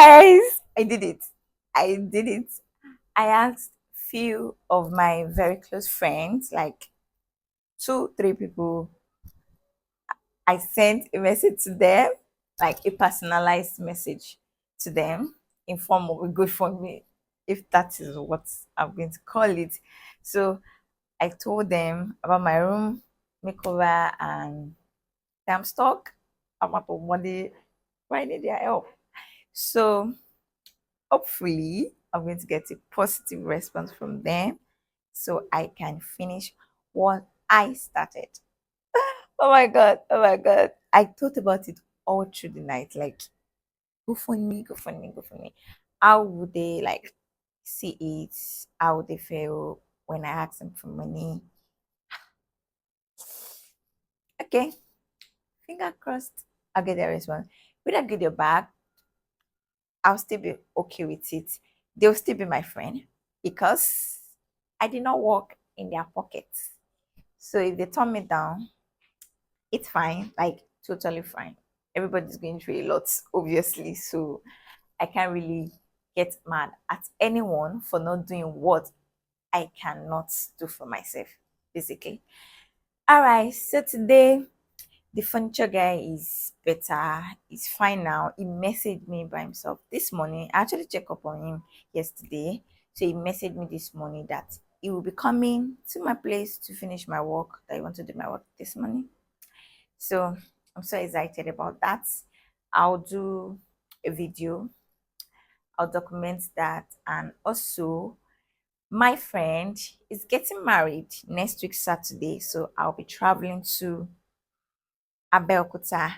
guys, I did it. I did it. I asked few of my very close friends, like two, three people. I sent a message to them, like a personalized message to them in form of a GoFundMe, if that is what I'm going to call it. So I told them about my room makeover and I'm stuck. I'm out of money. Why need their help? So hopefully I'm going to get a positive response from them so I can finish what I started. Oh my god, oh my god. I thought about it all through the night. Like, go for me, go for me, go for me. How would they like see it? How would they feel when I ask them for money? Okay, finger crossed. I'll get their response. When I get your back, I'll still be okay with it. They'll still be my friend because I did not work in their pockets. So if they turn me down, it's fine, like totally fine. Everybody's going through a lot, obviously. So I can't really get mad at anyone for not doing what I cannot do for myself, basically. All right, so today the furniture guy is better. He's fine now. He messaged me by himself this morning. I actually checked up on him yesterday. So he messaged me this morning that he will be coming to my place to finish my work, that he want to do my work this morning. So I'm so excited about that. I'll do a video. I'll document that. And also, my friend is getting married next week, Saturday. So I'll be traveling to Abeokuta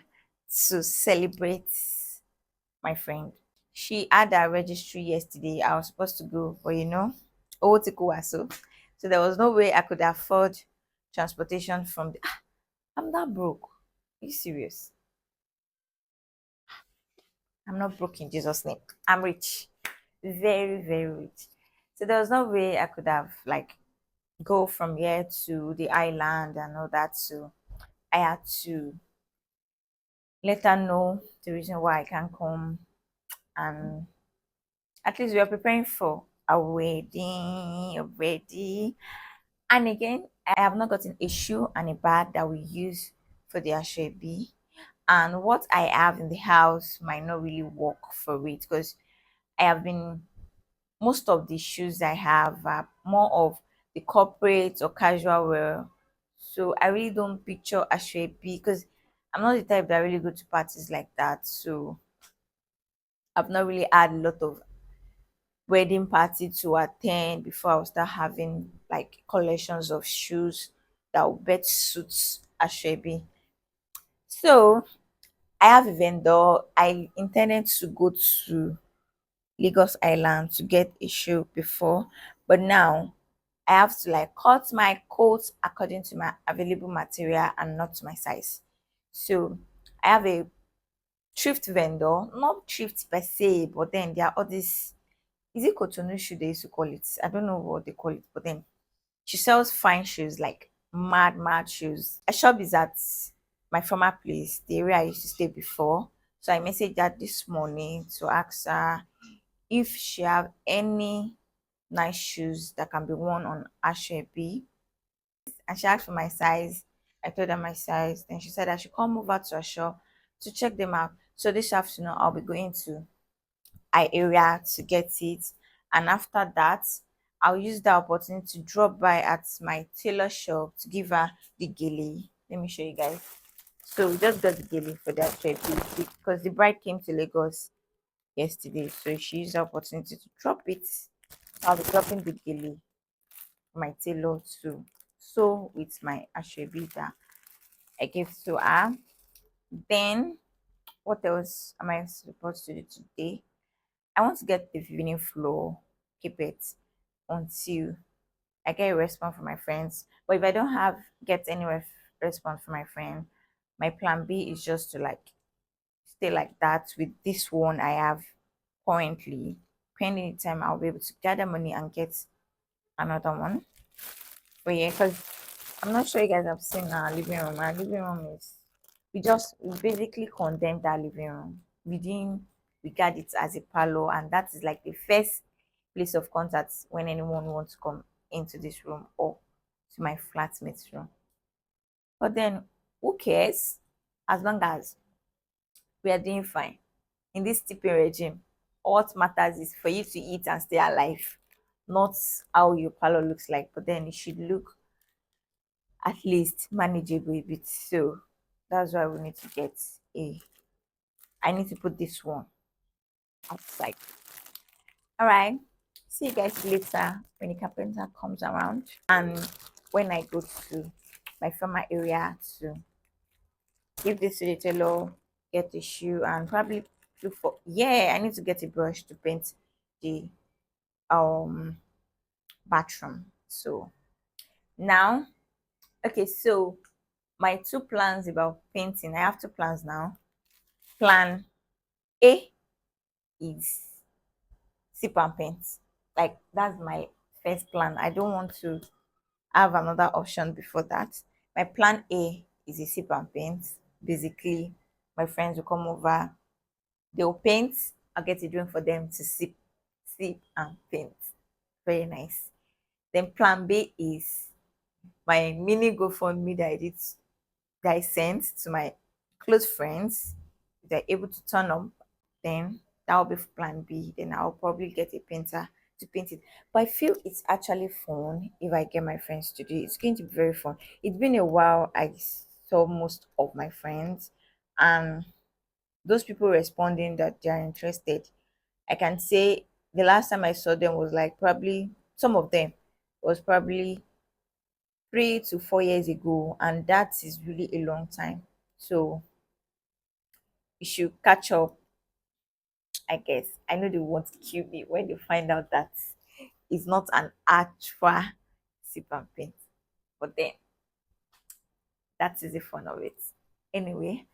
to celebrate my friend. She had her registry yesterday. I was supposed to go, but so there was no way I could afford transportation from the. I'm that broke. Are you serious? I'm not broke in Jesus' name. I'm rich. Very, very rich. So there was no way I could have like go from here to the island and all that. So I had to let her know the reason why I can't come, and at least we are preparing for a wedding already. And again, I have not gotten a shoe and a bag that we use for the ashwebi. And what I have in the house might not really work for it because I have been most of the shoes I have are more of the corporate or casual wear. So I really don't picture ashwebi because I'm not the type that really go to parties like that. So I've not really had a lot of wedding party to attend before I will start having like collections of shoes that will best suits ashwebi. So I have a vendor. I intended to go to Lagos Island to get a shoe before, but now I have to like cut my coat according to my available material and not to my size. So I have a thrift vendor, not thrift per se, but then there are all these, is it Cotonou shoe they used to call it? I don't know what they call it, but then she sells fine shoes, like mad, mad shoes. Her shop is at my former place, the area I used to stay before. So I messaged her this morning to ask her if she have any nice shoes that can be worn on Ashwebi. And she asked for my size. I told her my size. Then she said I should come over to her shop to check them out. So this afternoon I'll be going to her area to get it. And after that, I'll use the opportunity to drop by at my tailor shop to give her the gele. Let me show you guys. So we just got the gele for that trip because the bride came to Lagos yesterday. So she used the opportunity to drop it. I'll be dropping the gele for my tailor to sew with my ashwebi that I gave to her. Then what else am I supposed to do today? I want to get the viewing floor, keep it until I get a response from my friends. But if I don't have get any response from my friend, my plan B is just to like stay like that with this one I have currently. Pending the time I'll be able to gather money and get another one. But yeah, because I'm not sure you guys have seen our living room. Our living room is we basically condemned our living room. We didn't regard it as a parlor, and that is like the first place of contact when anyone wants to come into this room or to my flatmate's room. But then, who cares? As long as we are doing fine in this tipping regime, what matters is for you to eat and stay alive, not how your parlor looks like. But then it should look at least manageable a bit. So that's why we need to get a. I need to put this one outside. All right. See you guys later when the carpenter comes around and when I go to my former area to give this to the tailor, get the shoe, and probably look for. Yeah, I need to get a brush to paint the bathroom. So now, okay, so my two plans about painting. I have two plans now. Plan A is sip and paint. Like that's my first plan. I don't want to have another option before that. My plan A is a sip and paint. Basically, my friends will come over, they'll paint, I'll get a drink for them to sip and paint. Very nice. Then plan B is my mini GoFundMe that I sent to my close friends. If they're able to turn up, then that will be plan B. Then I'll probably get a painter to paint it. But I feel it's actually fun if I get my friends to do it. It's going to be very fun. It's been a while I saw most of my friends, and those people responding that they are interested. I can say the last time I saw them was like probably some of them was probably 3 to 4 years ago, and that is really a long time. So you should catch up. I guess I know they want to kill me when they find out that it's not an actual sip and paint, but then that is the fun of it. Anyway,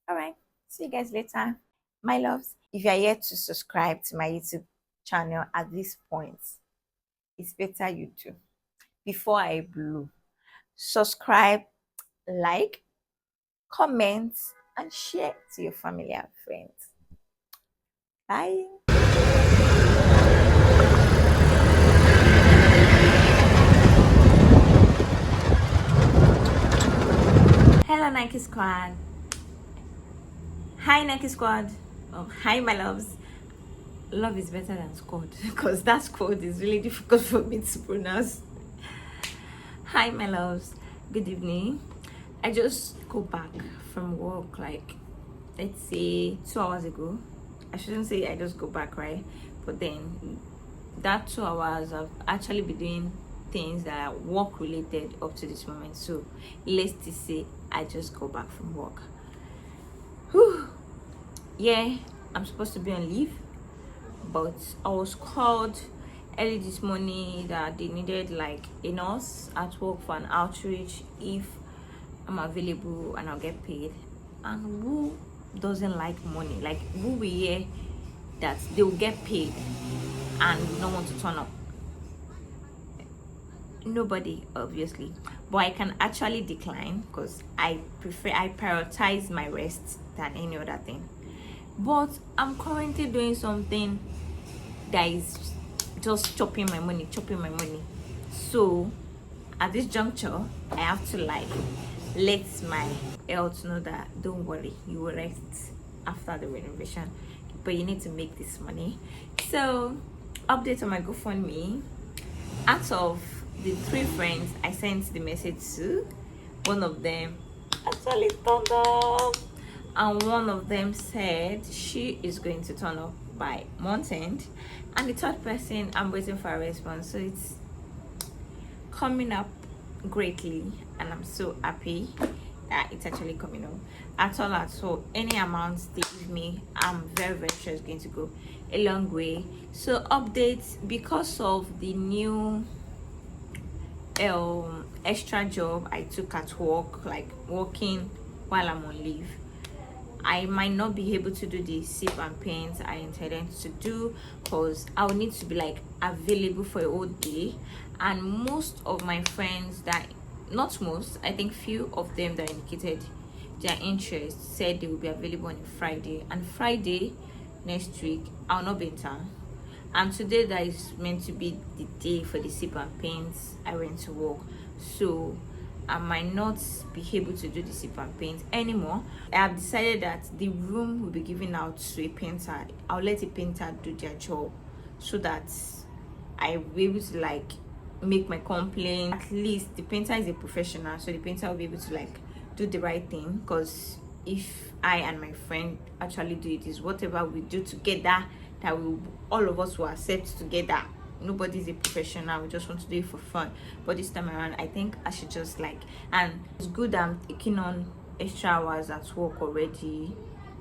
all right, see you guys later, my loves. If you are yet to subscribe to my YouTube channel at this point, it's better you do before I blow. Subscribe, like, comment, and share to your family and friends. Bye. Hello, Nike Squad. Hi, Nike Squad. Hi, my loves. Love is better than squad because that squad is really difficult for me to pronounce. Hi, my loves. Good evening. I just go back from work, like let's say 2 hours ago. I shouldn't say I just go back, right? But then that 2 hours I've actually been doing things that are work related up to this moment. So let's just say I just go back from work. Whew. Yeah, I'm supposed to be on leave, but I was called early this morning that they needed like a nurse at work for an outreach if I'm available and I'll get paid. And who doesn't like money? Like who will hear that they will get paid and no one to turn up? Nobody, obviously. But I can actually decline because I prioritize my rest than any other thing. But I'm currently doing something that is just chopping my money. So at this juncture, I have to like let my health know that don't worry, you will rest after the renovation, but you need to make this money. So update on my GoFundMe. Out of the 3 friends I sent the message to, one of them actually turned up, and one of them said she is going to turn up by month end, and the third person I'm waiting for a response. So it's coming up greatly, and I'm so happy that it's actually coming up at all. Any amount they give me, I'm very very sure it's going to go a long way. So updates, because of the new extra job I took at work, like working while I'm on leave, I might not be able to do the sip and paint I intended to do because I will need to be like available for a whole day. And most of my friends that, not most, I think few of them that indicated their interest said they will be available on a Friday, and Friday next week I'll not be in town. And today that is meant to be the day for the sip and paints, I went to work. So I might not be able to do the sip and paint anymore. I have decided that the room will be given out to a painter. I'll let a painter do their job so that I will be able to like make my complaint. At least the painter is a professional, so the painter will be able to like do the right thing. Because if I and my friend actually do it, is whatever we do together that we all of us will accept together. Nobody's a professional, we just want to do it for fun. But this time around I think I should just like, and it's good I'm taking on extra hours at work already,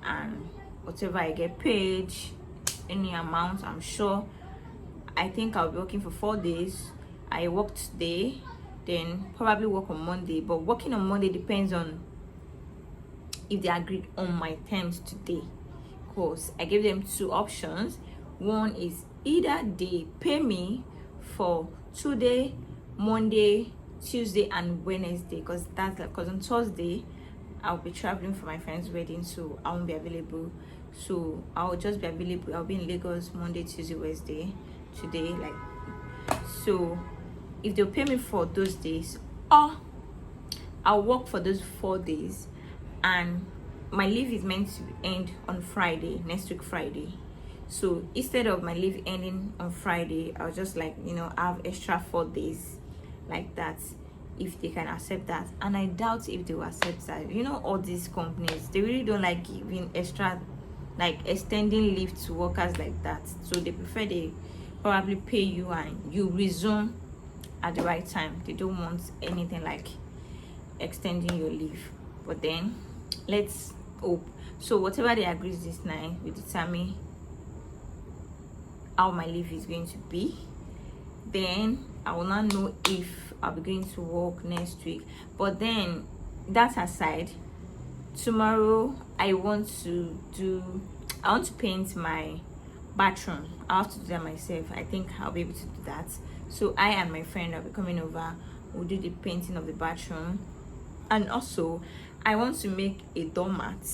and whatever I get paid, any amount, I'm sure, I think I'll be working for 4 days. I work today, then probably work on Monday. But working on Monday depends on if they agreed on my terms today. Because I gave them two options. One is either they pay me for today, Monday, Tuesday, and Wednesday. Because that's like, because on Thursday I'll be traveling for my friend's wedding, so I won't be available. So I'll just be available. I'll be in Lagos Monday, Tuesday, Wednesday. Today, like, so if they'll pay me for those days, or I'll work for those 4 days, and my leave is meant to end on Friday, next week Friday. So instead of my leave ending on Friday, I'll just like, you know, have extra 4 days like that, if they can accept that. And I doubt if they will accept that. You know, all these companies, they really don't like giving extra, like extending leave to workers like that. So they prefer they probably pay you and you resume at the right time. They don't want anything like extending your leave. But then let's hope. So whatever they agree this night will determine how my leave is going to be. Then I will not know if I'll be going to work next week. But then that aside, tomorrow I want to paint my bathroom. I have to do that myself. I think I'll be able to do that. So I and my friend will be coming over. We'll do the painting of the bathroom. And also I want to make a doormat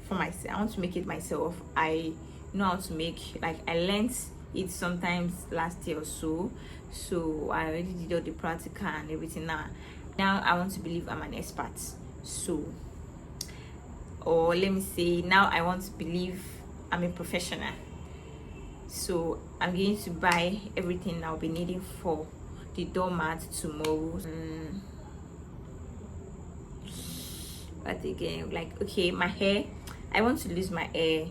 for myself. I want to make it myself. I know how to make, like, I learned it sometimes last year or so. So I already did all the practical and everything. Now I want to believe I'm an expert. So, or let me say, now I want to believe I'm a professional. So I'm going to buy everything I'll be needing for the doormat tomorrow. But again, like, okay, my hair, I want to lose my hair.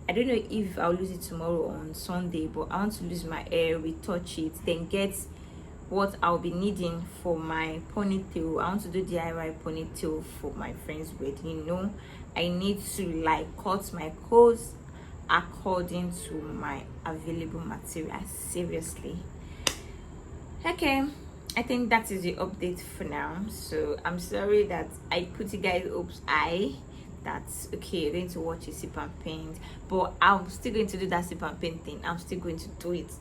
I don't know if I'll lose it tomorrow on Sunday, but I want to lose my hair, retouch it, then get what I'll be needing for my ponytail. I want to do DIY ponytail for my friend's wedding. You know, I need to like cut my clothes according to my available material. Seriously. Okay, I think that is the update for now. So I'm sorry that I put you guys hopes that's okay, you're going to watch a sip and paint, but I'm still going to do that sip and paint thing. I'm still going to do it,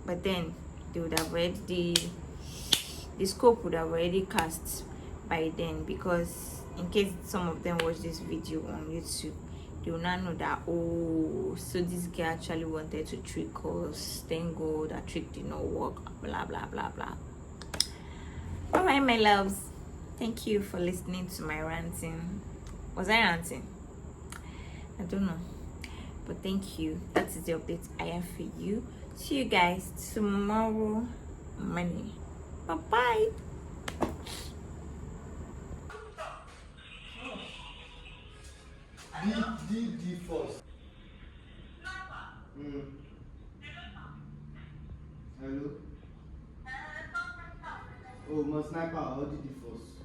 but then they would have read the scope would have already cast by then, because in case some of them watch this video on YouTube, they will not know that, oh, so this guy actually wanted to trick us, thank God that trick did not work, blah blah blah blah. All right, my loves, thank you for listening to my ranting. Was I ranting? I don't know, but thank you. That is the update I have for you. See you guys tomorrow morning. Bye bye. D first. Hello. Oh, my sniper. How did the first?